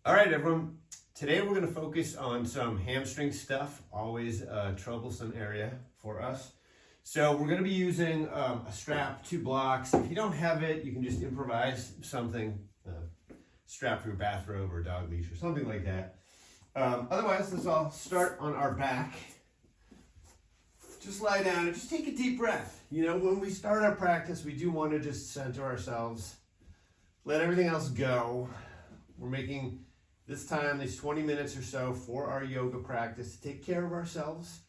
All right, everyone. Today we're going to focus on some hamstring stuff, always a troublesome area for us. So we're going to be using a strap, 2 blocks. If you don't have it, you can just improvise something, strap for your bathrobe or dog leash or something like that. Otherwise, let's all start on our back. Just lie down and just take a deep breath. You know, when we start our practice, we do want to just center ourselves, let everything else go. We're making this time, these 20 minutes or so for our yoga practice to take care of ourselves.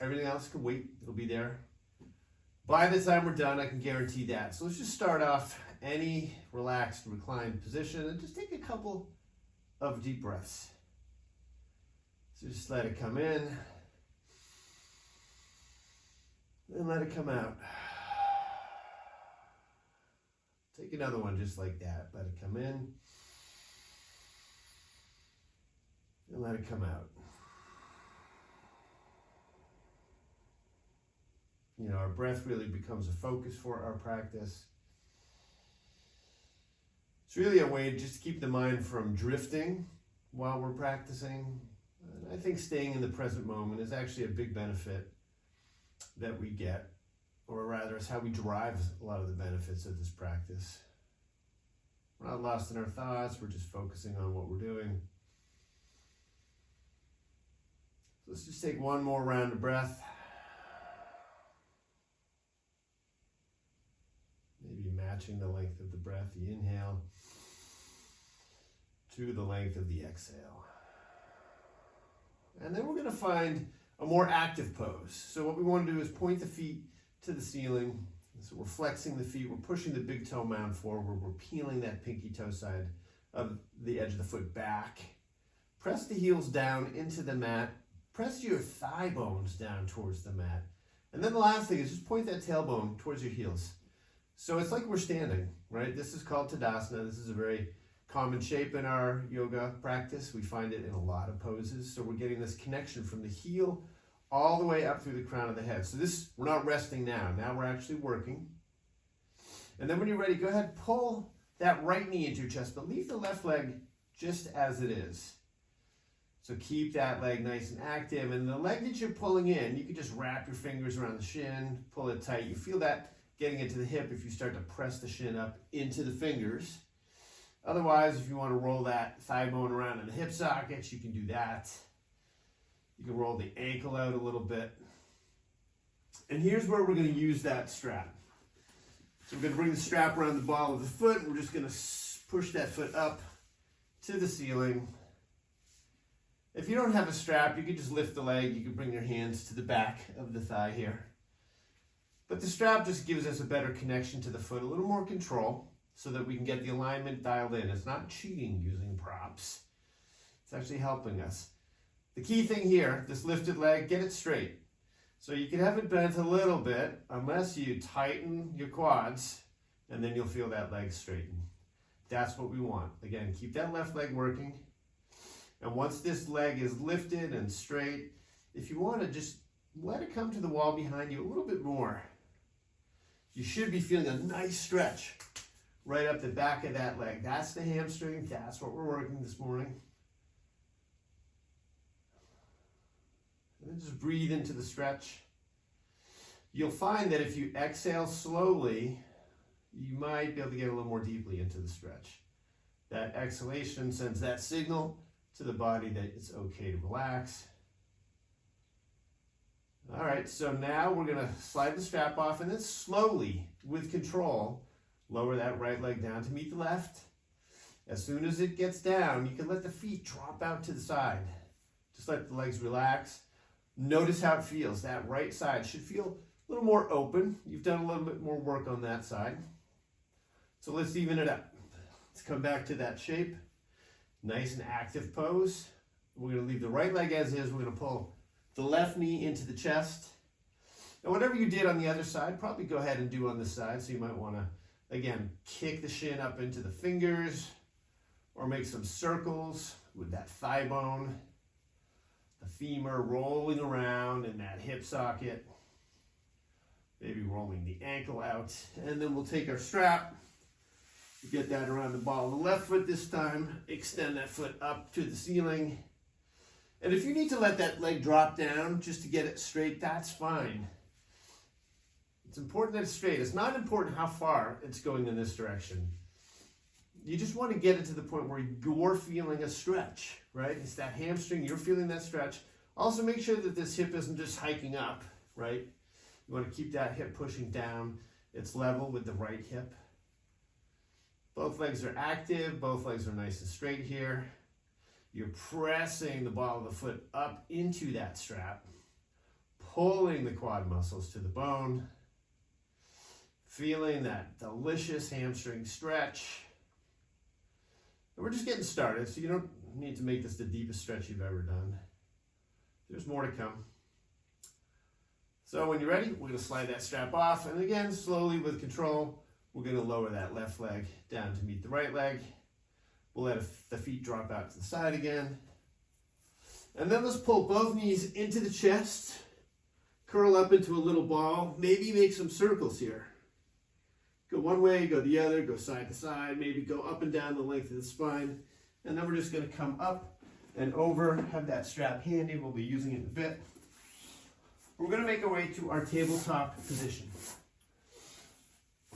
Everything else can wait, it'll be there. By the time we're done, I can guarantee that. So let's just start off any relaxed, reclined position and just take a couple of deep breaths. So just let it come in and let it come out. Take another one just like that. Let it come in and let it come out. You know, our breath really becomes a focus for our practice. It's really a way just to keep the mind from drifting while we're practicing. And I think staying in the present moment is actually a big benefit that we get, or rather it's how we derive a lot of the benefits of this practice. We're not lost in our thoughts, we're just focusing on what we're doing. So let's just take one more round of breath. Maybe matching the length of the breath, the inhale, to the length of the exhale. And then we're going to find a more active pose. So what we want to do is point the feet to the ceiling. So we're flexing the feet, we're pushing the big toe mound forward, we're peeling that pinky toe side of the edge of the foot back. Press the heels down into the mat. Press your thigh bones down towards the mat. And then the last thing is just point that tailbone towards your heels. So it's like we're standing, right? This is called Tadasana. This is a very common shape in our yoga practice. We find it in a lot of poses. So we're getting this connection from the heel all the way up through the crown of the head. So this, we're not resting now. Now we're actually working. And then when you're ready, go ahead, pull that right knee into your chest, but leave the left leg just as it is. So keep that leg nice and active. And the leg that you're pulling in, you can just wrap your fingers around the shin, pull it tight. You feel that getting into the hip if you start to press the shin up into the fingers. Otherwise, if you want to roll that thigh bone around in the hip sockets, you can do that. You can roll the ankle out a little bit. And here's where we're going to use that strap. So we're going to bring the strap around the ball of the foot. And we're just going to push that foot up to the ceiling. If you don't have a strap, you can just lift the leg. You can bring your hands to the back of the thigh here. But the strap just gives us a better connection to the foot, a little more control, so that we can get the alignment dialed in. It's not cheating using props. It's actually helping us. The key thing here, this lifted leg, get it straight. So you can have it bent a little bit, unless you tighten your quads, and then you'll feel that leg straighten. That's what we want. Again, keep that left leg working. And once this leg is lifted and straight, if you want to just let it come to the wall behind you a little bit more. You should be feeling a nice stretch right up the back of that leg. That's the hamstring. That's what we're working this morning. And then just breathe into the stretch. You'll find that if you exhale slowly, you might be able to get a little more deeply into the stretch. That exhalation sends that signal to the body that it's okay to relax. All right, so now we're going to slide the strap off and then slowly, with control, lower that right leg down to meet the left. As soon as it gets down, you can let the feet drop out to the side. Just let the legs relax. Notice how it feels. That right side should feel a little more open. You've done a little bit more work on that side. So let's even it up. Let's come back to that shape. Nice and active pose. We're going to leave the right leg as is. We're going to pull the left knee into the chest. And whatever you did on the other side, probably go ahead and do on this side. So you might want to, again, kick the shin up into the fingers or make some circles with that thigh bone, the femur rolling around in that hip socket. Maybe rolling the ankle out. And then we'll take our strap Get that around the ball of the left foot this time. Extend that foot up to the ceiling. And if you need to let that leg drop down just to get it straight, that's fine. It's important that it's straight. It's not important how far it's going in this direction. You just want to get it to the point where you're feeling a stretch, right? It's that hamstring, you're feeling that stretch. Also make sure that this hip isn't just hiking up, right? You want to keep that hip pushing down. It's level with the right hip. Both legs are active, both legs are nice and straight here. You're pressing the ball of the foot up into that strap, pulling the quad muscles to the bone, feeling that delicious hamstring stretch. And we're just getting started, so you don't need to make this the deepest stretch you've ever done. There's more to come. So when you're ready, we're going to slide that strap off, and again, slowly with control, we're going to lower that left leg down to meet the right leg. We'll let the feet drop out to the side again. And then let's pull both knees into the chest, curl up into a little ball, maybe make some circles here. Go one way, go the other, go side to side, maybe go up and down the length of the spine. And then we're just going to come up and over, have that strap handy. We'll be using it in a bit. We're going to make our way to our tabletop position.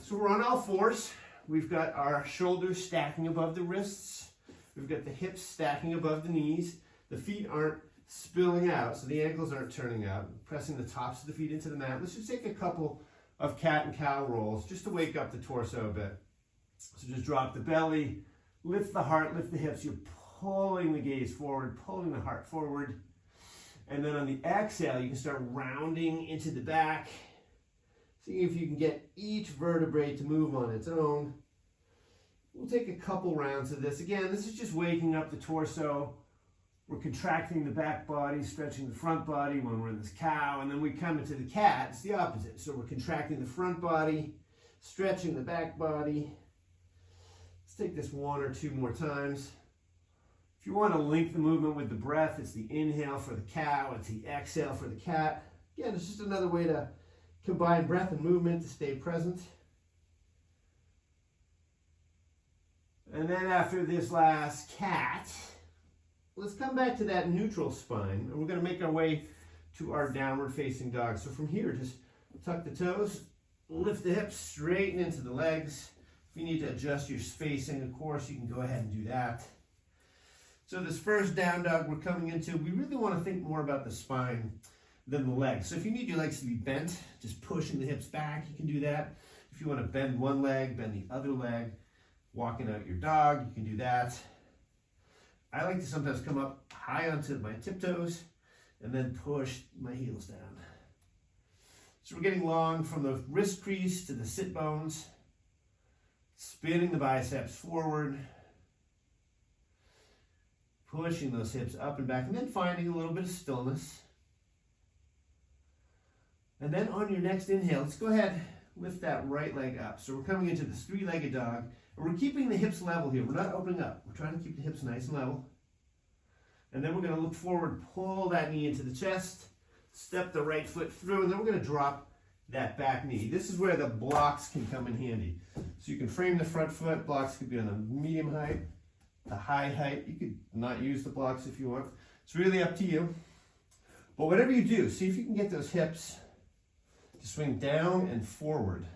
So we're on all fours. We've got our shoulders stacking above the wrists. We've got the hips stacking above the knees. The feet aren't spilling out, so the ankles aren't turning out. Pressing the tops of the feet into the mat. Let's just take a couple of cat and cow rolls just to wake up the torso a bit. So just drop the belly, lift the heart, lift the hips. You're pulling the gaze forward, pulling the heart forward. And then on the exhale, you can start rounding into the back. See if you can get each vertebrae to move on its own. We'll take a couple rounds of this. Again, this is just waking up the torso. We're contracting the back body, stretching the front body when we're in this cow, and then we come into the cat. It's the opposite. So we're contracting the front body, stretching the back body. Let's take this one or two more times. If you want to link the movement with the breath, it's the inhale for the cow, it's the exhale for the cat. Again, it's just another way to combine breath and movement to stay present. And then after this last cat, let's come back to that neutral spine, and we're going to make our way to our downward facing dog. So from here, just tuck the toes, lift the hips, straighten into the legs. If you need to adjust your spacing, of course, you can go ahead and do that. So this first down dog we're coming into, we really want to think more about the spine than the legs. So if you need your legs to be bent, just pushing the hips back, you can do that. If you want to bend one leg, bend the other leg, walking out your dog, you can do that. I like to sometimes come up high onto my tiptoes and then push my heels down. So we're getting long from the wrist crease to the sit bones, spinning the biceps forward, pushing those hips up and back, and then finding a little bit of stillness. And then on your next inhale, let's go ahead, lift that right leg up. So we're coming into this three-legged dog, and we're keeping the hips level here. We're not opening up. We're trying to keep the hips nice and level. And then we're going to look forward, pull that knee into the chest, step the right foot through, and then we're going to drop that back knee. This is where the blocks can come in handy. So you can frame the front foot. Blocks could be on a medium height, a high height. You could not use the blocks if you want. It's really up to you. But whatever you do, see if you can get those hips to swing down and forward.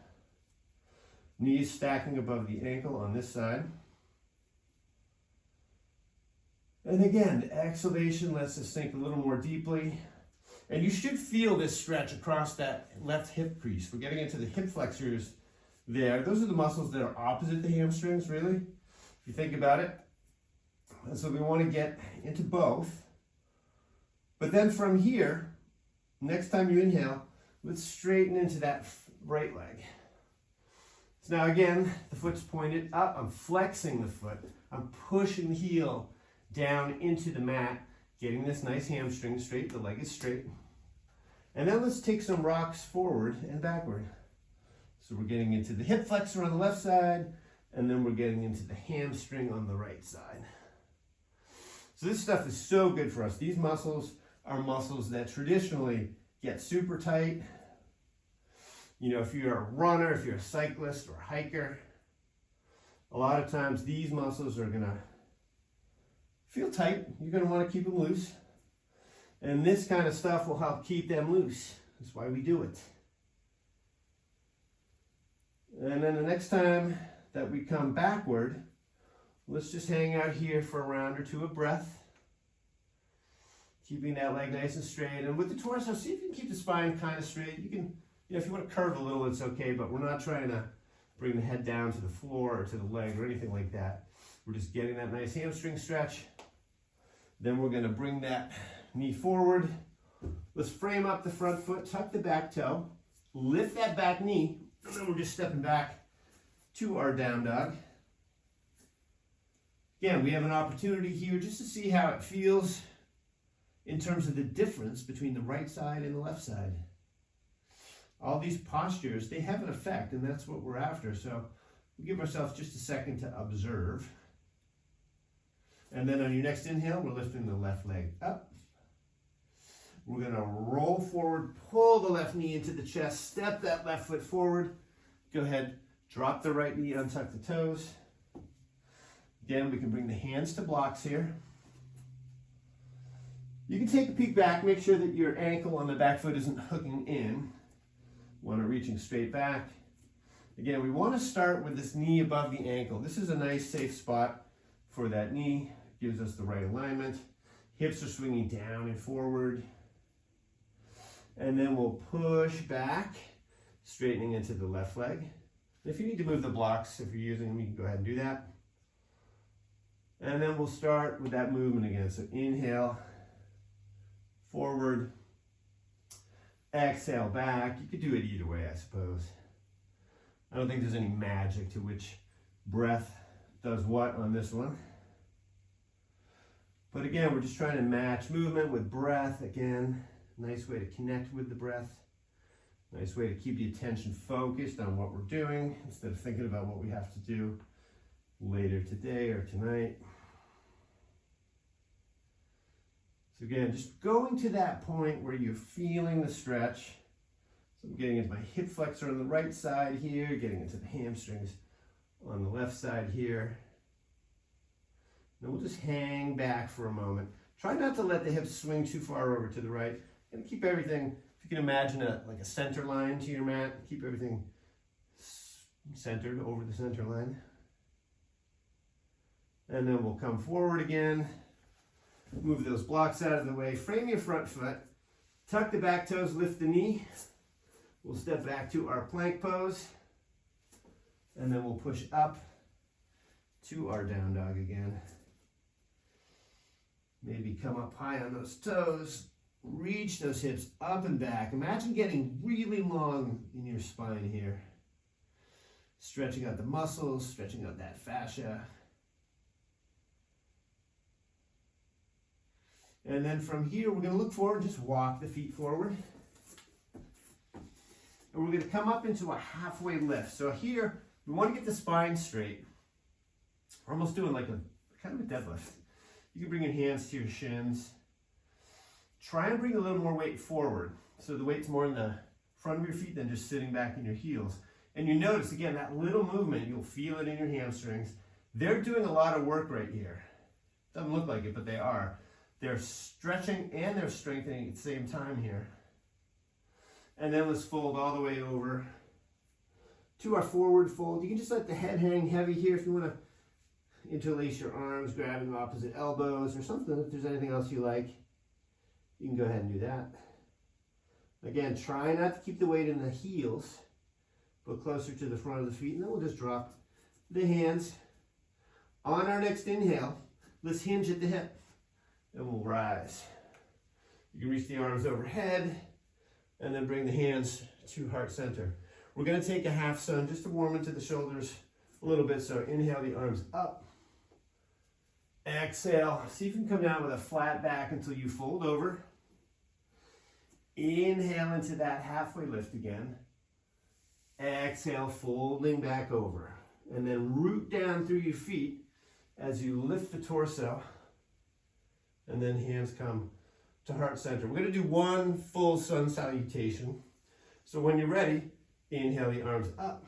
Knees stacking above the ankle on this side. And again, the exhalation lets us sink a little more deeply. And you should feel this stretch across that left hip crease. We're getting into the hip flexors there. Those are the muscles that are opposite the hamstrings, really, if you think about it. And so we want to get into both. But then from here, next time you inhale, let's straighten into that right leg. So now again, the foot's pointed up. I'm flexing the foot. I'm pushing the heel down into the mat, getting this nice hamstring straight. The leg is straight. And then let's take some rocks forward and backward. So we're getting into the hip flexor on the left side, and then we're getting into the hamstring on the right side. So this stuff is so good for us. These muscles are muscles that traditionally get super tight. You know, if you're a runner, if you're a cyclist or a hiker, A lot of times these muscles are gonna feel tight. You're gonna wanna keep them loose. And this kind of stuff will help keep them loose. That's why we do it. And then the next time that we come backward, let's just hang out here for a round or two of breath. Keeping that leg nice and straight. And with the torso, see if you can keep the spine kind of straight. You can, if you want to curve a little, it's okay, but we're not trying to bring the head down to the floor or to the leg or anything like that. We're just getting that nice hamstring stretch. Then we're going to bring that knee forward. Let's frame up the front foot, tuck the back toe, lift that back knee, and then we're just stepping back to our down dog. Again, we have an opportunity here just to see how it feels in terms of the difference between the right side and the left side. All these postures, they have an effect, and that's what we're after. So we give ourselves just a second to observe. And then on your next inhale, we're lifting the left leg up. We're going to roll forward, pull the left knee into the chest, step that left foot forward. Go ahead, drop the right knee, untuck the toes. Again, we can bring the hands to blocks here. You can take a peek back, make sure that your ankle on the back foot isn't hooking in. Want to reaching straight back. Again, we want to start with this knee above the ankle. This is a nice safe spot for that knee. Gives us the right alignment. Hips are swinging down and forward. And then we'll push back, straightening into the left leg. If you need to move the blocks, if you're using them, you can go ahead and do that. And then we'll start with that movement again. So inhale, forward, exhale back. You could do it either way, I suppose. I don't think there's any magic to which breath does what on this one. But again, we're just trying to match movement with breath. Again, nice way to connect with the breath. Nice way to keep the attention focused on what we're doing instead of thinking about what we have to do later today or tonight. So again, just going to that point where you're feeling the stretch. So I'm getting into my hip flexor on the right side here, getting into the hamstrings on the left side here. Then we'll just hang back for a moment. Try not to let the hips swing too far over to the right. And keep everything, if you can imagine like a center line to your mat, keep everything centered over the center line. And then we'll come forward again. Move those blocks out of the way. Frame your front foot. Tuck the back toes, lift the knee. We'll step back to our plank pose. And then we'll push up to our down dog again. Maybe come up high on those toes. Reach those hips up and back. Imagine getting really long in your spine here. Stretching out the muscles, stretching out that fascia. And then from here, we're going to look forward, just walk the feet forward. And we're going to come up into a halfway lift. So here, we want to get the spine straight. We're almost doing like a kind of a deadlift. You can bring your hands to your shins. Try and bring a little more weight forward. So the weight's more in the front of your feet than just sitting back in your heels. And you notice, again, that little movement, you'll feel it in your hamstrings. They're doing a lot of work right here. Doesn't look like it, but they are. They're stretching and they're strengthening at the same time here. And then let's fold all the way over to our forward fold. You can just let the head hang heavy here if you want to interlace your arms, grabbing opposite elbows or something. If there's anything else you like, you can go ahead and do that. Again, try not to keep the weight in the heels, but closer to the front of the feet. And then we'll just drop the hands. On our next inhale, let's hinge at the hip. And we'll rise. You can reach the arms overhead and then bring the hands to heart center. We're going to take a half sun just to warm into the shoulders a little bit. So inhale the arms up. Exhale. See if you can come down with a flat back until you fold over. Inhale into that halfway lift again. Exhale, folding back over. And then root down through your feet as you lift the torso. And then hands come to heart center. We're going to do one full sun salutation. So when you're ready, inhale the arms up.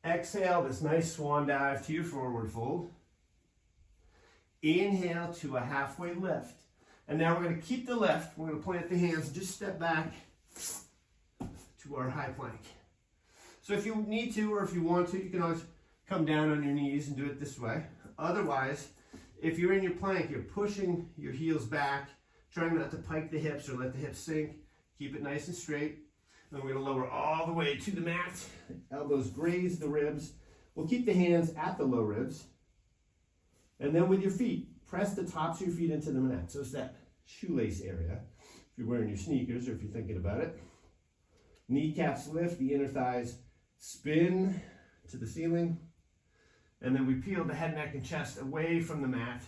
Exhale, this nice swan dive to your forward fold. Inhale to a halfway lift. And now we're going to keep the lift. We're going to plant the hands and just step back to our high plank. So if you need to, or if you want to, you can always come down on your knees and do it this way. Otherwise, if you're in your plank, you're pushing your heels back, trying not to pike the hips or let the hips sink. Keep it nice and straight. Then we're going to lower all the way to the mat. Elbows graze the ribs. We'll keep the hands at the low ribs. And then with your feet, press the tops of your feet into the mat. So it's that shoelace area, if you're wearing your sneakers or if you're thinking about it. Kneecaps lift, the inner thighs spin to the ceiling. And then we peel the head, neck, and chest away from the mat.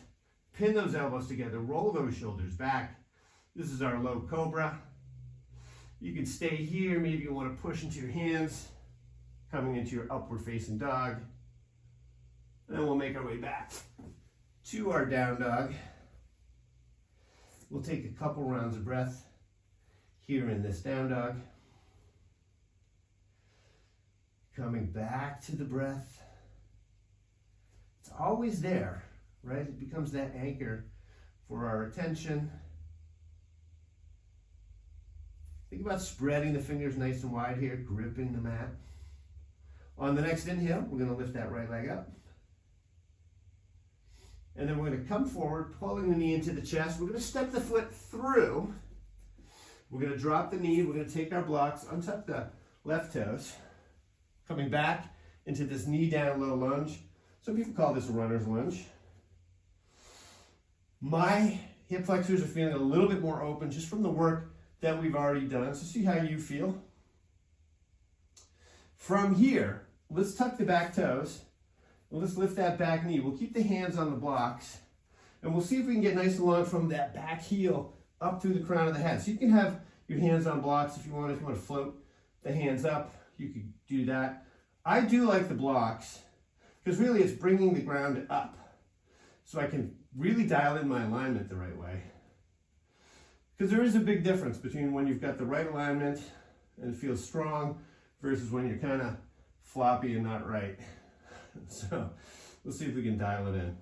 Pin those elbows together, roll those shoulders back. This is our low cobra. You can stay here. Maybe you want to push into your hands, coming into your upward facing dog. And then we'll make our way back to our down dog. We'll take a couple rounds of breath here in this down dog. Coming back to the breath. It's always there, right? It becomes that anchor for our attention. Think about spreading the fingers nice and wide here, gripping the mat. On the next inhale, we're going to lift that right leg up. And then we're going to come forward, pulling the knee into the chest. We're going to step the foot through. We're going to drop the knee. We're going to take our blocks, untuck the left toes. Coming back into this knee down low lunge. Some people call this a runner's lunge. My hip flexors are feeling a little bit more open just from the work that we've already done. So see how you feel. From here, let's tuck the back toes. Let's lift that back knee. We'll keep the hands on the blocks. And we'll see if we can get nice and long from that back heel up through the crown of the head. So you can have your hands on blocks if you want. If you want to float the hands up, you could do that. I do like the blocks because really it's bringing the ground up. So I can really dial in my alignment the right way. Because there is a big difference between when you've got the right alignment and it feels strong versus when you're kind of floppy and not right. So let's see if we can dial it in.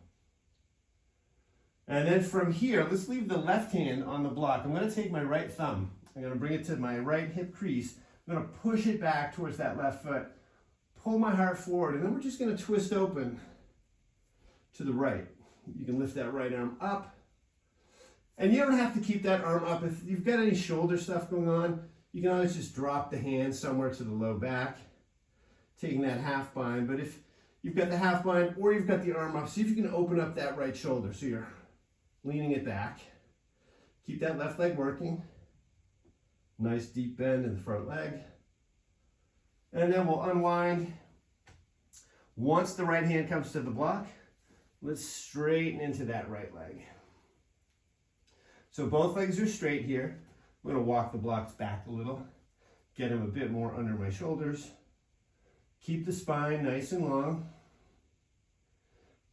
And then from here, let's leave the left hand on the block. I'm going to take my right thumb. I'm going to bring it to my right hip crease. I'm going to push it back towards that left foot. Pull my heart forward. And then we're just going to twist open to the right. You can lift that right arm up. And you don't have to keep that arm up. If you've got any shoulder stuff going on, you can always just drop the hand somewhere to the low back, taking that half bind. But if you've got the half bind or you've got the arm up, see if you can open up that right shoulder. So you're leaning it back. Keep that left leg working. Nice deep bend in the front leg. And then we'll unwind. Once the right hand comes to the block, let's straighten into that right leg. So both legs are straight here. I'm going to walk the blocks back a little, get them a bit more under my shoulders. Keep the spine nice and long.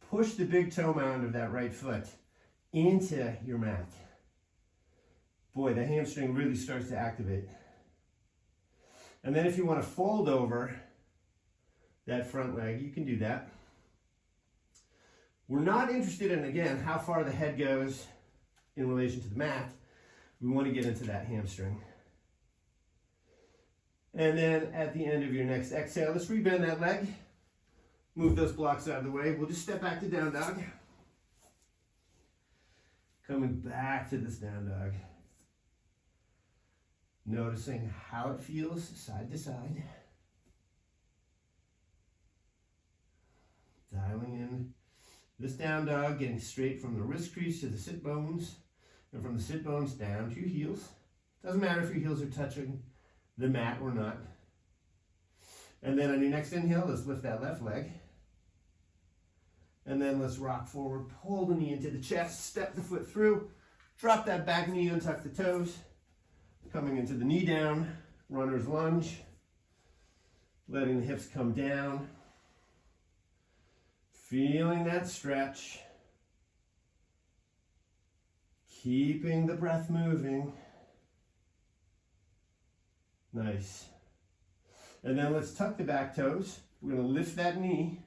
Push the big toe mound of that right foot into your mat. Boy, the hamstring really starts to activate. And then if you want to fold over that front leg, you can do that. We're not interested in, again, how far the head goes in relation to the mat. We want to get into that hamstring. And then at the end of your next exhale, let's rebend that leg. Move those blocks out of the way. We'll just step back to down dog. Coming back to this down dog. Noticing how it feels side to side. Dialing in this down dog, getting straight from the wrist crease to the sit bones, and from the sit bones down to your heels. Doesn't matter if your heels are touching the mat or not. And then on your next inhale, let's lift that left leg. And then let's rock forward, pull the knee into the chest, step the foot through, drop that back knee, untuck the toes. Coming into the knee down, runner's lunge. Letting the hips come down. Feeling that stretch. Keeping the breath moving. Nice. And then let's tuck the back toes. We're going to lift that knee.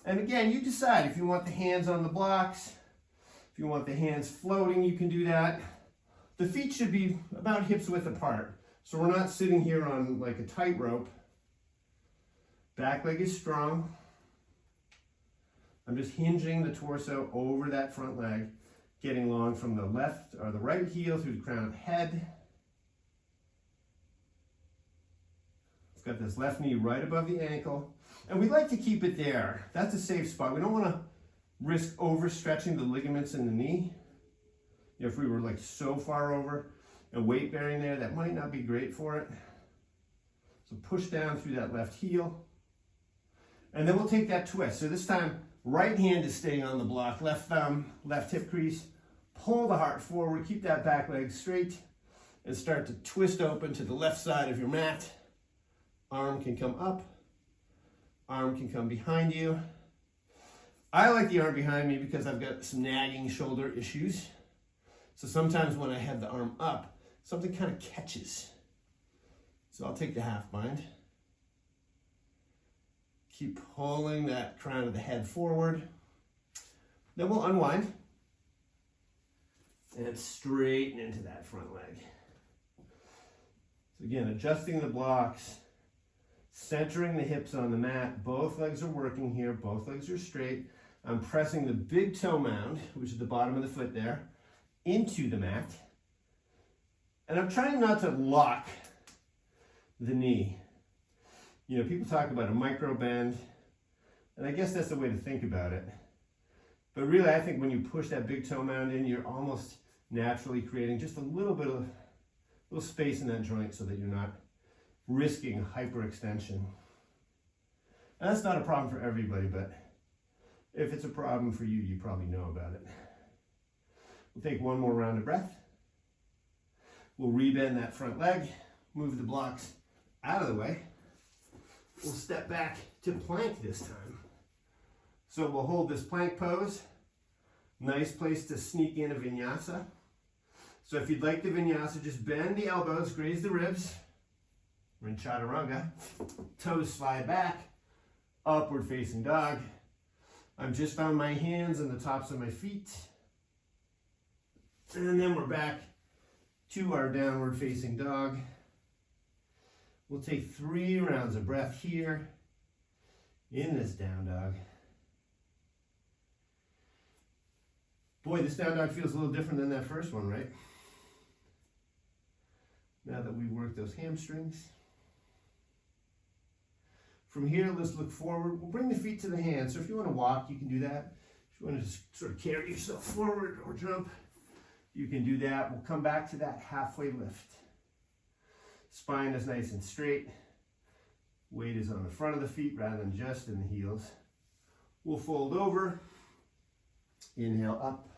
And again, you decide if you want the hands on the blocks, if you want the hands floating, you can do that. The feet should be about hips width apart. So we're not sitting here on like a tightrope. Back leg is strong. I'm just hinging the torso over that front leg, getting long from the left or the right heel through the crown of the head. I've got this left knee right above the ankle. And we like to keep it there. That's a safe spot. We don't want to risk overstretching the ligaments in the knee. If we were like so far over and weight bearing there, that might not be great for it. So push down through that left heel. And then we'll take that twist. So this time, right hand is staying on the block, left thumb, left hip crease. Pull the heart forward, keep that back leg straight, and start to twist open to the left side of your mat. Arm can come up, arm can come behind you. I like the arm behind me because I've got some nagging shoulder issues. So sometimes when I have the arm up, something kind of catches. So I'll take the half bind. Keep pulling that crown of the head forward. Then we'll unwind and straighten into that front leg. So again, adjusting the blocks, centering the hips on the mat. Both legs are working here, both legs are straight. I'm pressing the big toe mound, which is the bottom of the foot there, into the mat. And I'm trying not to lock the knee. You know, people talk about a micro bend, and I guess that's the way to think about it. But really, I think when you push that big toe mound in, you're almost naturally creating just a little bit of little space in that joint so that you're not risking hyperextension. And that's not a problem for everybody, but if it's a problem for you, you probably know about it. We'll take one more round of breath. We'll rebend that front leg, move the blocks out of the way. We'll step back to plank this time. So we'll hold this plank pose. Nice place to sneak in a vinyasa. So if you'd like the vinyasa, just bend the elbows, graze the ribs. We're in chaturanga. Toes slide back, upward facing dog. I've just found my hands on the tops of my feet. And then we're back to our downward facing dog. We'll take 3 rounds of breath here in this down dog. Boy, this down dog feels a little different than that first one, right? Now that we work those hamstrings. From here, let's look forward. We'll bring the feet to the hands. So if you want to walk, you can do that. If you want to just sort of carry yourself forward or jump, you can do that. We'll come back to that halfway lift. Spine is nice and straight. Weight is on the front of the feet rather than just in the heels. We'll fold over. Inhale up.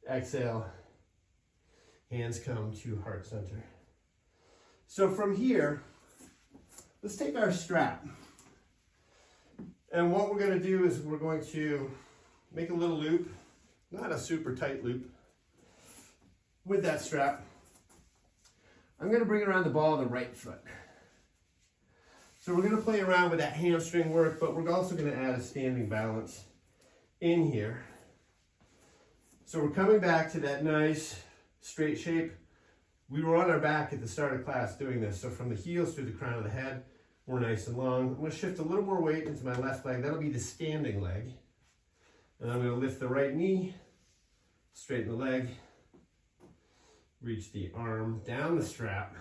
Exhale. Hands come to heart center. So from here, let's take our strap. And what we're going to do is we're going to make a little loop, not a super tight loop, with that strap. I'm going to bring it around the ball of the right foot. So we're going to play around with that hamstring work, but we're also going to add a standing balance in here. So we're coming back to that nice straight shape. We were on our back at the start of class doing this. So from the heels through the crown of the head, we're nice and long. I'm going to shift a little more weight into my left leg. That'll be the standing leg. And I'm going to lift the right knee, straighten the leg, reach the arm down the strap.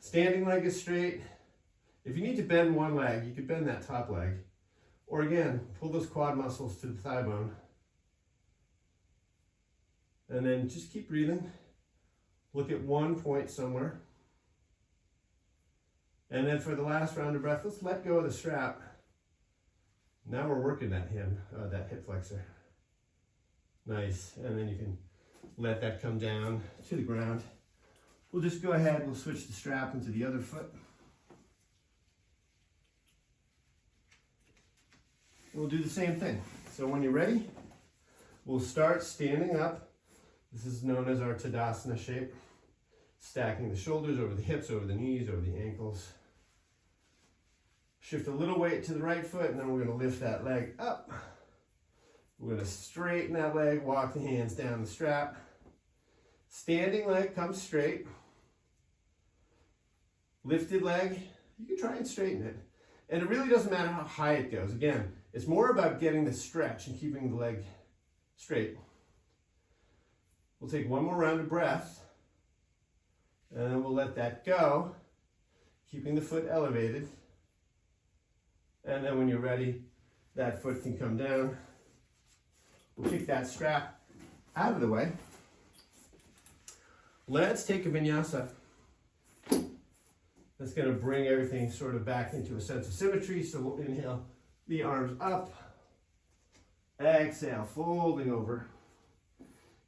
Standing leg is straight. If you need to bend one leg, you could bend that top leg. Or again, pull those quad muscles to the thigh bone. And then just keep breathing. Look at one point somewhere. And then for the last round of breath, let's let go of the strap. Now we're working that hip flexor. Nice. And then you can let that come down to the ground. We'll just go ahead, we'll switch the strap into the other foot. We'll do the same thing. So when you're ready, we'll start standing up. This is known as our Tadasana shape. Stacking the shoulders over the hips, over the knees, over the ankles. Shift a little weight to the right foot, and then we're going to lift that leg up. We're going to straighten that leg, walk the hands down the strap. Standing leg comes straight. Lifted leg, you can try and straighten it. And it really doesn't matter how high it goes. Again, it's more about getting the stretch and keeping the leg straight. We'll take one more round of breath, and then we'll let that go, keeping the foot elevated. And then when you're ready, that foot can come down. We'll kick that strap out of the way. Let's take a vinyasa. That's going to bring everything sort of back into a sense of symmetry. So we'll inhale the arms up. Exhale, folding over.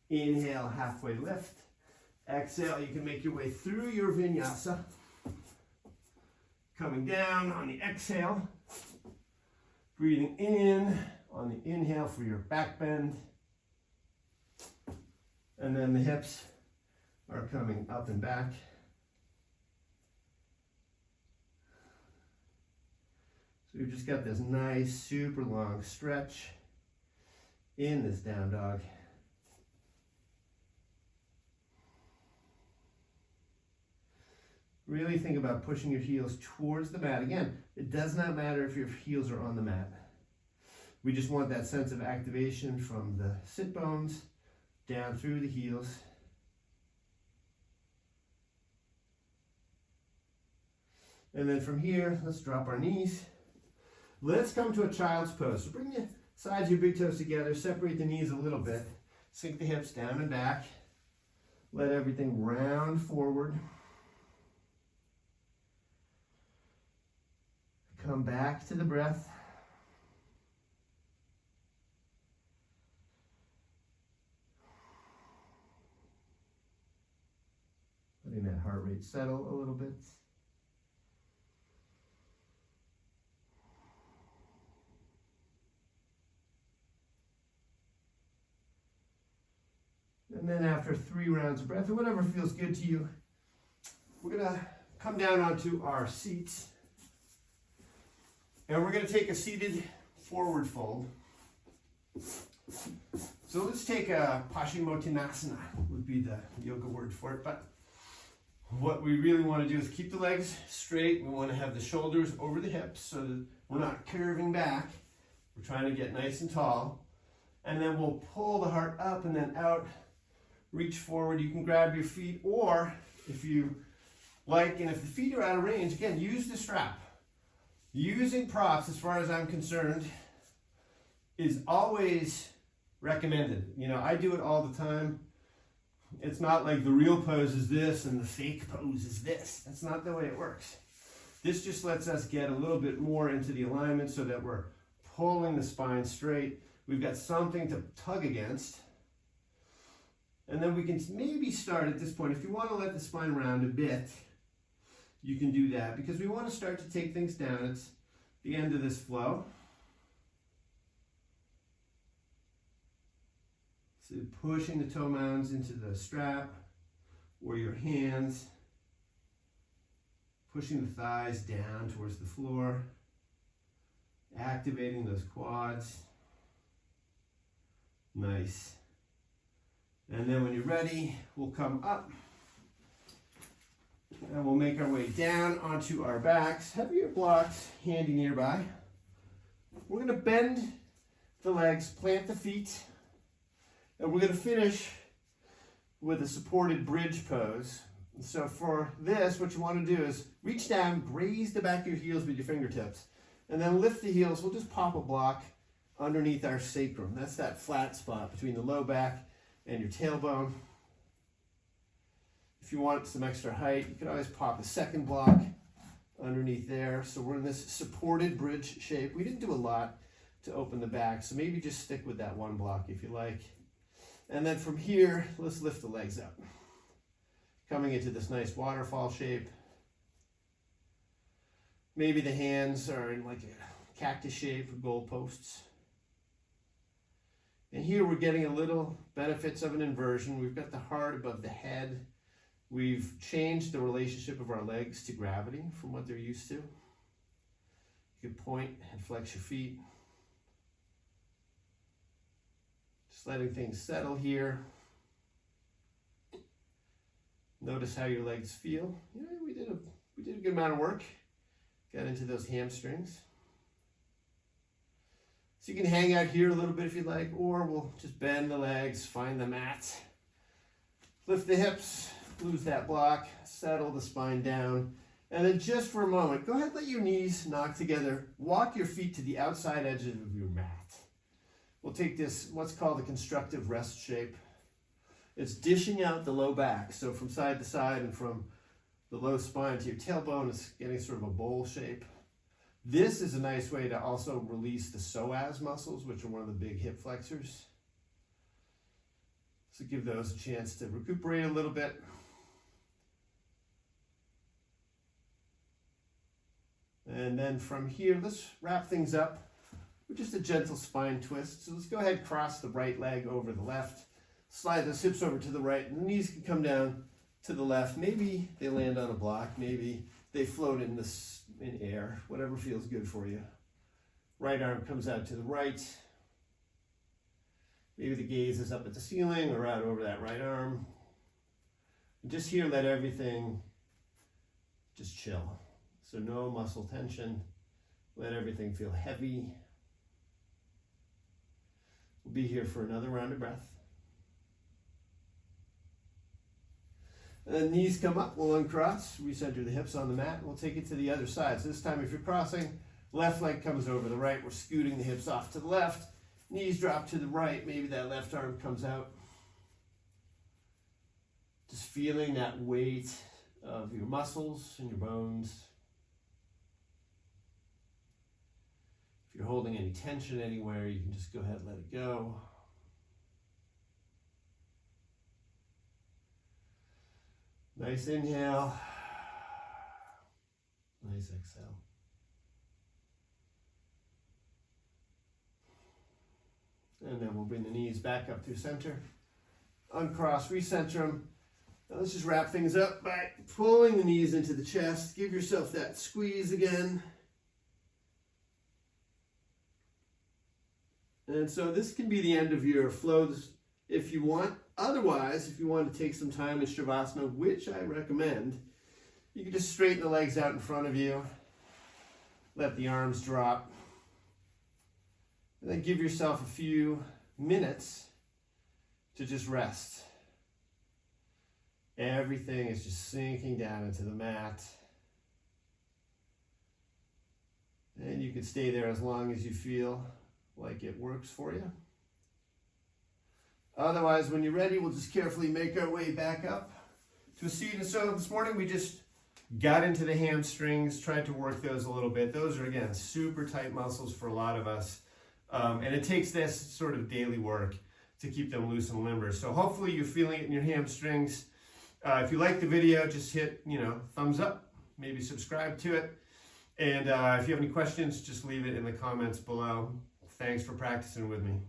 Inhale, halfway lift. Exhale, you can make your way through your vinyasa. Coming down on the exhale. Breathing in on the inhale for your back bend. And then the hips are coming up and back. So we've just got this nice, super long stretch in this down dog. Really think about pushing your heels towards the mat. Again, it does not matter if your heels are on the mat. We just want that sense of activation from the sit bones down through the heels. And then from here, let's drop our knees. Let's come to a child's pose. So bring the sides of your big toes together, separate the knees a little bit, sink the hips down and back. Let everything round forward. Come back to the breath. Letting that heart rate settle a little bit. And then after 3 rounds of breath, or whatever feels good to you, we're going to come down onto our seats. And we're going to take a seated forward fold. So let's take a Paschimottanasana, would be the yoga word for it. But what we really want to do is keep the legs straight. We want to have the shoulders over the hips so that we're not curving back. We're trying to get nice and tall. And then we'll pull the heart up and then out. Reach forward. You can grab your feet, or if you like, and if the feet are out of range, again, use the strap. Using props, as far as I'm concerned, is always recommended. You know, I do it all the time. It's not like the real pose is this and the fake pose is this. That's not the way it works. This just lets us get a little bit more into the alignment so that we're pulling the spine straight. We've got something to tug against. And then we can maybe start at this point. If you want to let the spine round a bit, you can do that, because we want to start to take things down. It's the end of this flow. So pushing the toe mounds into the strap or your hands, pushing the thighs down towards the floor, activating those quads. Nice. And then when you're ready, we'll come up. And we'll make our way down onto our backs. Have your blocks handy nearby. We're going to bend the legs, plant the feet, and we're going to finish with a supported bridge pose. So for this, what you want to do is reach down, graze the back of your heels with your fingertips, and then lift the heels. We'll just pop a block underneath our sacrum. That's that flat spot between the low back and your tailbone. If you want some extra height, you can always pop a second block underneath there. So we're in this supported bridge shape. We didn't do a lot to open the back, so maybe just stick with that one block if you like. And then from here, let's lift the legs up. Coming into this nice waterfall shape. Maybe the hands are in like a cactus shape or goalposts. And here we're getting a little benefits of an inversion. We've got the heart above the head. We've changed the relationship of our legs to gravity from what they're used to. You can point and flex your feet. Just letting things settle here. Notice how your legs feel. Yeah, we did a good amount of work. Got into those hamstrings. So you can hang out here a little bit if you like, or we'll just bend the legs, find the mat. Lift the hips, lose that block, settle the spine down. And then just for a moment, go ahead and let your knees knock together. Walk your feet to the outside edges of your mat. We'll take this, what's called a constructive rest shape. It's dishing out the low back. So from side to side and from the low spine to your tailbone, it's getting sort of a bowl shape. This is a nice way to also release the psoas muscles, which are one of the big hip flexors. So give those a chance to recuperate a little bit. And then from here, let's wrap things up with just a gentle spine twist. So let's go ahead and cross the right leg over the left. Slide those hips over to the right, and the knees can come down to the left. Maybe they land on a block. Maybe they float in air. Whatever feels good for you. Right arm comes out to the right. Maybe the gaze is up at the ceiling or out over that right arm. And just here, let everything just chill. So no muscle tension. Let everything feel heavy. We'll be here for another round of breath. And then knees come up, we'll uncross, recenter the hips on the mat, and we'll take it to the other side. So this time if you're crossing, left leg comes over the right, we're scooting the hips off to the left, knees drop to the right, maybe that left arm comes out. Just feeling that weight of your muscles and your bones. If you're holding any tension anywhere, you can just go ahead and let it go. Nice inhale, nice exhale. And then we'll bring the knees back up through center. Uncross, recenter them. Now let's just wrap things up by pulling the knees into the chest. Give yourself that squeeze again. And so this can be the end of your flows if you want. Otherwise, if you want to take some time in Shavasana, which I recommend, you can just straighten the legs out in front of you, let the arms drop, and then give yourself a few minutes to just rest. Everything is just sinking down into the mat. And you can stay there as long as you feel like it works for you. Otherwise, when you're ready, we'll just carefully make our way back up to a seat. And so this morning we just got into the hamstrings, tried to work those a little bit. Those are, again, super tight muscles for a lot of us. And it takes this sort of daily work to keep them loose and limber. So hopefully you're feeling it in your hamstrings. If you like the video, just hit, thumbs up, maybe subscribe to it. And if you have any questions, just leave it in the comments below. Thanks for practicing with me.